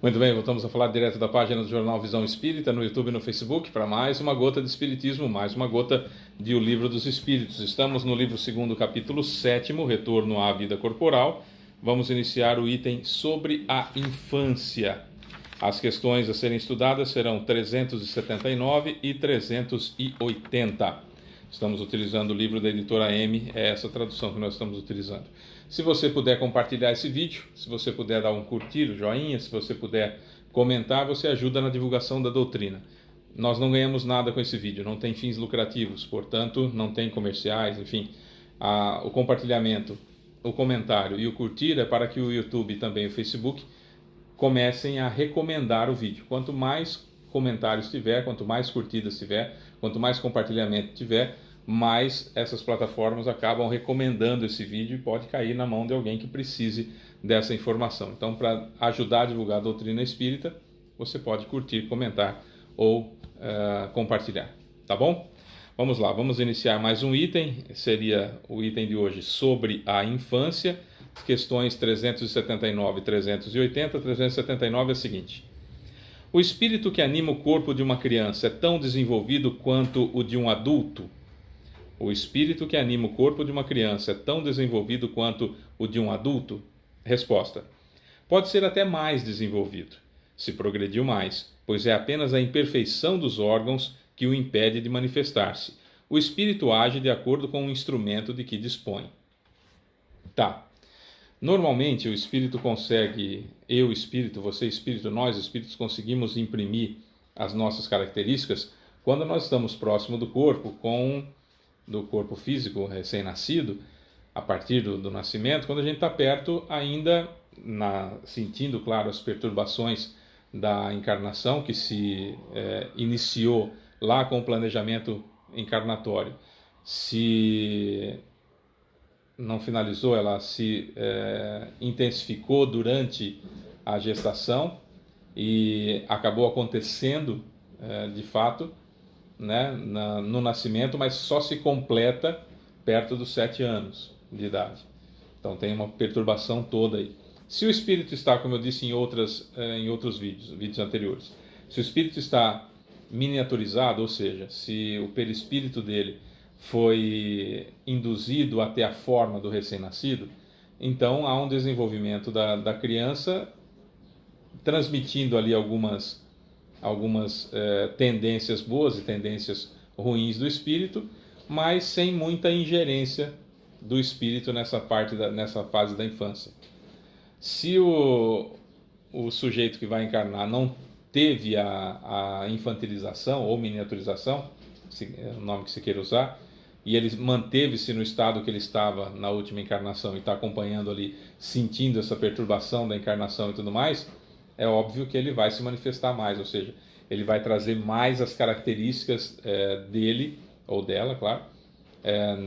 Muito bem, voltamos a falar direto da página do Jornal Visão Espírita, no YouTube e no Facebook, para mais uma gota de Espiritismo, mais uma gota de O Livro dos Espíritos. Estamos no livro 2º, capítulo 7º, Retorno à Vida Corporal. Vamos iniciar o item sobre a infância. As questões a serem estudadas serão 379 e 380. Estamos utilizando o livro da editora M, é essa tradução que nós estamos utilizando. Se você puder compartilhar esse vídeo, se você puder dar um curtir, um joinha, se você puder comentar, você ajuda na divulgação da doutrina. Nós não ganhamos nada com esse vídeo, não tem fins lucrativos, portanto, não tem comerciais, enfim. O compartilhamento, o comentário e o curtir é para que o YouTube e também o Facebook comecem a recomendar o vídeo. Quanto mais comentários tiver, quanto mais curtidas tiver, quanto mais compartilhamento tiver, mais essas plataformas acabam recomendando esse vídeo e pode cair na mão de alguém que precise dessa informação. Então, para ajudar a divulgar a doutrina espírita, você pode curtir, comentar ou compartilhar, tá bom? Vamos lá, vamos iniciar mais um item, seria o item de hoje sobre a infância, questões 379 e 380. 379 é a seguinte: o espírito que anima o corpo de uma criança é tão desenvolvido quanto o de um adulto? O espírito que anima o corpo de uma criança é tão desenvolvido quanto o de um adulto? Resposta: pode ser até mais desenvolvido, se progrediu mais, pois é apenas a imperfeição dos órgãos que o impede de manifestar-se. O espírito age de acordo com o instrumento de que dispõe. Tá. Normalmente o espírito consegue, eu espírito, você espírito, nós espíritos conseguimos imprimir as nossas características quando nós estamos próximo do corpo físico recém-nascido, a partir do nascimento, quando a gente está perto ainda, sentindo, claro, as perturbações da encarnação que se iniciou lá com o planejamento encarnatório. Se não finalizou, ela se intensificou durante a gestação e acabou acontecendo de fato, né, no nascimento, mas só se completa perto dos 7 anos de idade. Então tem uma perturbação toda aí. Se o espírito está, como eu disse em outros vídeos anteriores, se o espírito está miniaturizado, ou seja, se o perispírito dele foi induzido até a forma do recém-nascido, então há um desenvolvimento da criança, transmitindo ali algumas tendências boas e tendências ruins do espírito, mas sem muita ingerência do espírito nessa fase da infância. Se o sujeito que vai encarnar não teve a infantilização ou miniaturização, é o nome que se queira usar, e ele manteve-se no estado que ele estava na última encarnação e está acompanhando ali, sentindo essa perturbação da encarnação e tudo mais, é óbvio que ele vai se manifestar mais, ou seja, ele vai trazer mais as características dele, ou dela, claro,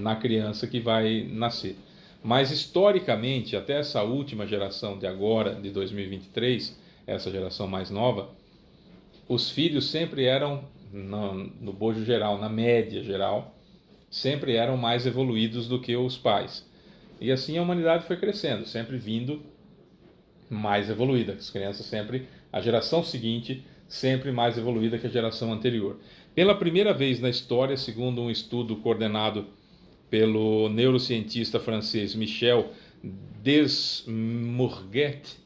na criança que vai nascer. Mas historicamente, até essa última geração de agora, de 2023, essa geração mais nova, os filhos sempre eram, no bojo geral, na média geral, sempre eram mais evoluídos do que os pais. E assim a humanidade foi crescendo, sempre vindo mais evoluída. As crianças sempre, a geração seguinte, sempre mais evoluída que a geração anterior. Pela primeira vez na história, segundo um estudo coordenado pelo neurocientista francês Michel Desmourguet,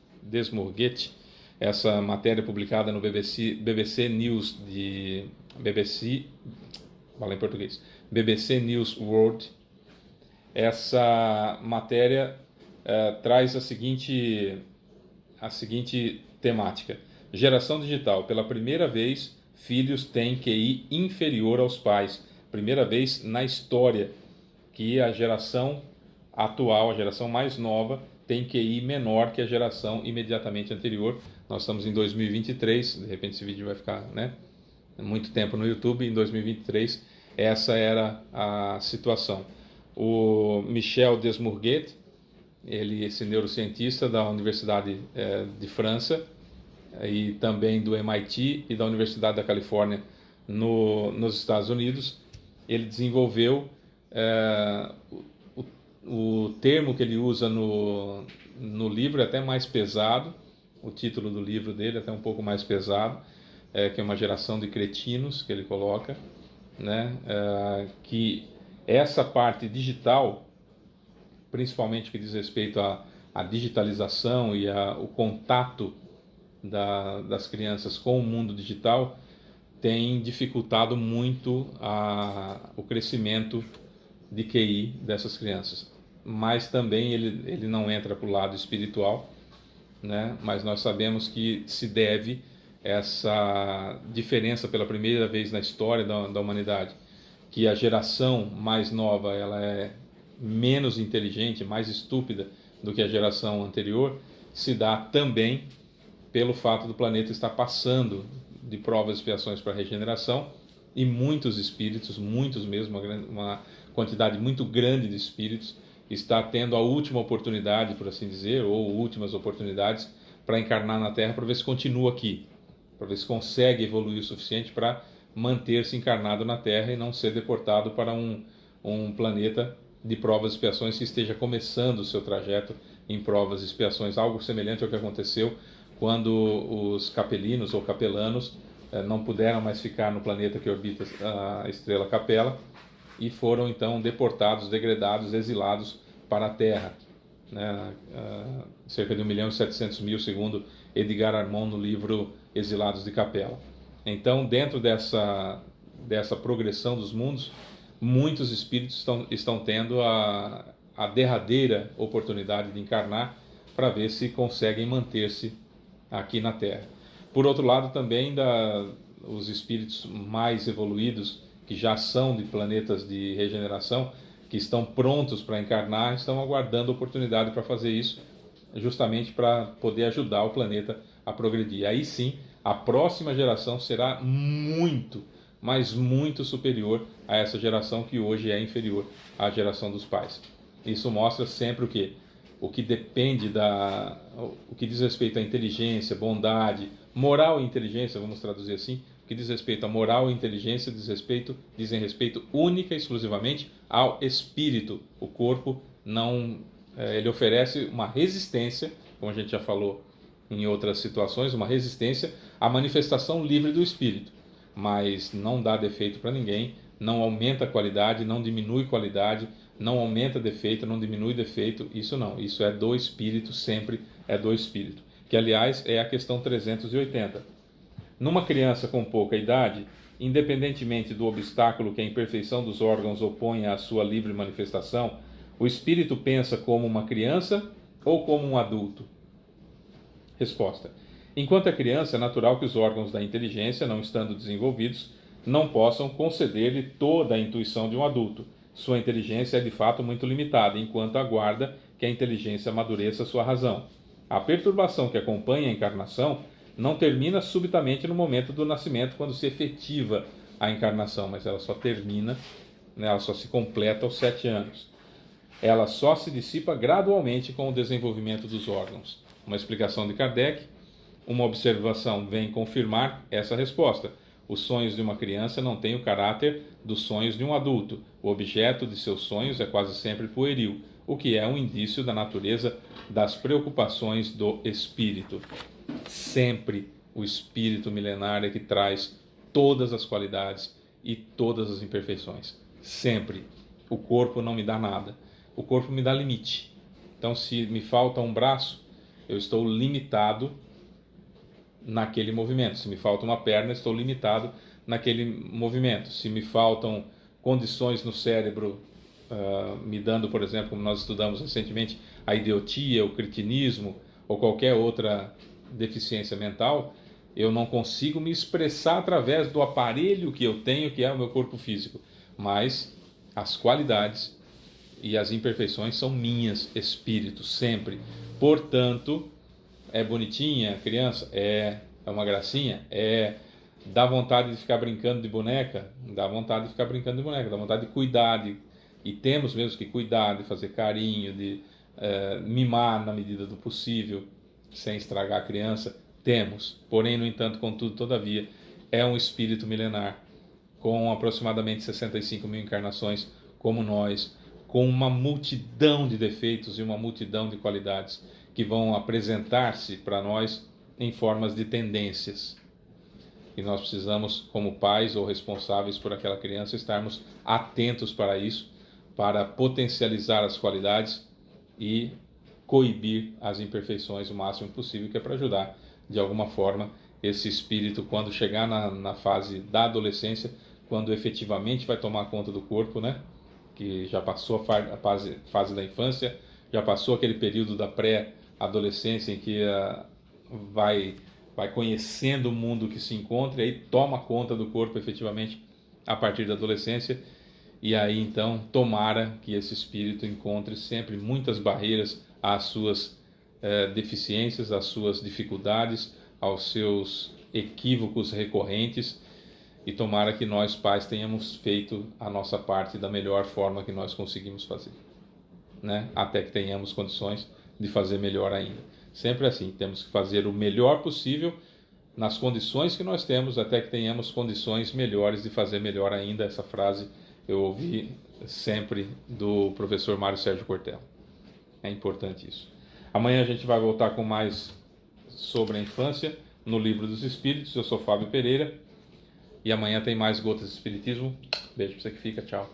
essa matéria publicada no BBC News BBC News World, essa matéria traz a seguinte temática: geração digital. Pela primeira vez, filhos têm QI inferior aos pais. Primeira vez na história que a geração atual, a geração mais nova, tem QI menor que a geração imediatamente anterior. Nós estamos em 2023, de repente esse vídeo vai ficar, muito tempo no YouTube. Em 2023, essa era a situação. O Michel Desmourguet, esse neurocientista da Universidade de França e também do MIT e da Universidade da Califórnia nos Estados Unidos, ele desenvolveu o termo que ele usa no livro, é até mais pesado, o título do livro dele, até um pouco mais pesado, que é uma geração de cretinos, que ele coloca, né? Que essa parte digital, principalmente que diz respeito à digitalização e o contato das crianças com o mundo digital, tem dificultado muito o crescimento de QI dessas crianças. Mas também ele não entra para o lado espiritual, né? Mas nós sabemos que se deve essa diferença pela primeira vez na história da humanidade, que a geração mais nova ela é menos inteligente, mais estúpida do que a geração anterior, se dá também pelo fato do planeta estar passando de provas e expiações para a regeneração, e muitos espíritos, muitos mesmo, uma quantidade muito grande de espíritos, está tendo a última oportunidade, por assim dizer, ou últimas oportunidades para encarnar na Terra, para ver se continua aqui, para ver se consegue evoluir o suficiente para manter-se encarnado na Terra e não ser deportado para um planeta de provas e expiações que esteja começando o seu trajeto em provas e expiações, algo semelhante ao que aconteceu quando os capelinos ou capelanos não puderam mais ficar no planeta que orbita a estrela Capela e foram então deportados, degradados, exilados para a Terra, né? Cerca de 1.700.000, segundo Edgar Armond no livro Exilados de Capela. Então, dentro dessa progressão dos mundos, muitos espíritos estão tendo a derradeira oportunidade de encarnar para ver se conseguem manter-se aqui na Terra. Por outro lado, também os espíritos mais evoluídos, que já são de planetas de regeneração, que estão prontos para encarnar, estão aguardando a oportunidade para fazer isso, justamente para poder ajudar o planeta a progredir. Aí sim, a próxima geração será muito, mas muito superior a essa geração que hoje é inferior à geração dos pais. Isso mostra sempre o quê? O que depende o que diz respeito à inteligência, bondade, moral e inteligência, vamos traduzir assim, o que diz respeito à moral e inteligência dizem respeito única e exclusivamente ao espírito. O corpo não, ele oferece uma resistência, como a gente já falou em outras situações, uma resistência à manifestação livre do espírito, mas não dá defeito para ninguém, não aumenta a qualidade, não diminui qualidade, não aumenta defeito, não diminui defeito, isso não, isso é do espírito, sempre é do espírito, que aliás é a questão 380. Numa criança com pouca idade, independentemente do obstáculo que a imperfeição dos órgãos opõe à sua livre manifestação, o espírito pensa como uma criança ou como um adulto? Resposta: enquanto é criança, é natural que os órgãos da inteligência, não estando desenvolvidos, não possam conceder-lhe toda a intuição de um adulto. Sua inteligência é de fato muito limitada, enquanto aguarda que a inteligência amadureça sua razão. A perturbação que acompanha a encarnação não termina subitamente no momento do nascimento, quando se efetiva a encarnação, mas ela só termina, né, ela só se completa aos 7 anos. Ela só se dissipa gradualmente com o desenvolvimento dos órgãos. Uma explicação de Kardec, uma observação vem confirmar essa resposta. Os sonhos de uma criança não têm o caráter dos sonhos de um adulto. O objeto de seus sonhos é quase sempre pueril, o que é um indício da natureza das preocupações do espírito. Sempre o espírito milenar é que traz todas as qualidades e todas as imperfeições. Sempre. O corpo não me dá nada. O corpo me dá limite. Então, se me falta um braço, eu estou limitado naquele movimento. Se me falta uma perna, estou limitado naquele movimento. Se me faltam condições no cérebro, me dando, por exemplo, como nós estudamos recentemente, a idiotia, o cretinismo ou qualquer outra deficiência mental, eu não consigo me expressar através do aparelho que eu tenho, que é o meu corpo físico. Mas as qualidades e as imperfeições são minhas, espírito, sempre. Portanto, é bonitinha a criança? É uma gracinha? Dá vontade de ficar brincando de boneca? Dá vontade de ficar brincando de boneca, dá vontade de cuidar, e temos mesmo que cuidar, de fazer carinho, de mimar na medida do possível, sem estragar a criança. Temos, porém, no entanto, contudo, todavia, é um espírito milenar, com aproximadamente 65.000 encarnações, como nós, com uma multidão de defeitos e uma multidão de qualidades, que vão apresentar-se para nós em formas de tendências. E nós precisamos, como pais ou responsáveis por aquela criança, estarmos atentos para isso, para potencializar as qualidades e coibir as imperfeições o máximo possível, que é para ajudar, de alguma forma, esse espírito, quando chegar na fase da adolescência, quando efetivamente vai tomar conta do corpo, né? Que já passou a fase da infância, já passou aquele período da pré-adolescência em que vai conhecendo o mundo que se encontra e aí toma conta do corpo efetivamente a partir da adolescência. E aí então tomara que esse espírito encontre sempre muitas barreiras às suas deficiências, às suas dificuldades, aos seus equívocos recorrentes, e tomara que nós pais tenhamos feito a nossa parte da melhor forma que nós conseguimos fazer, né? Até que tenhamos condições de fazer melhor ainda. Sempre assim, temos que fazer o melhor possível nas condições que nós temos, até que tenhamos condições melhores de fazer melhor ainda. Essa frase eu ouvi sempre do professor Mário Sérgio Cortella. É importante isso. Amanhã a gente vai voltar com mais sobre a infância no Livro dos Espíritos. Eu sou Fábio Pereira e amanhã tem mais Gotas de Espiritismo. Beijo pra você que fica, tchau.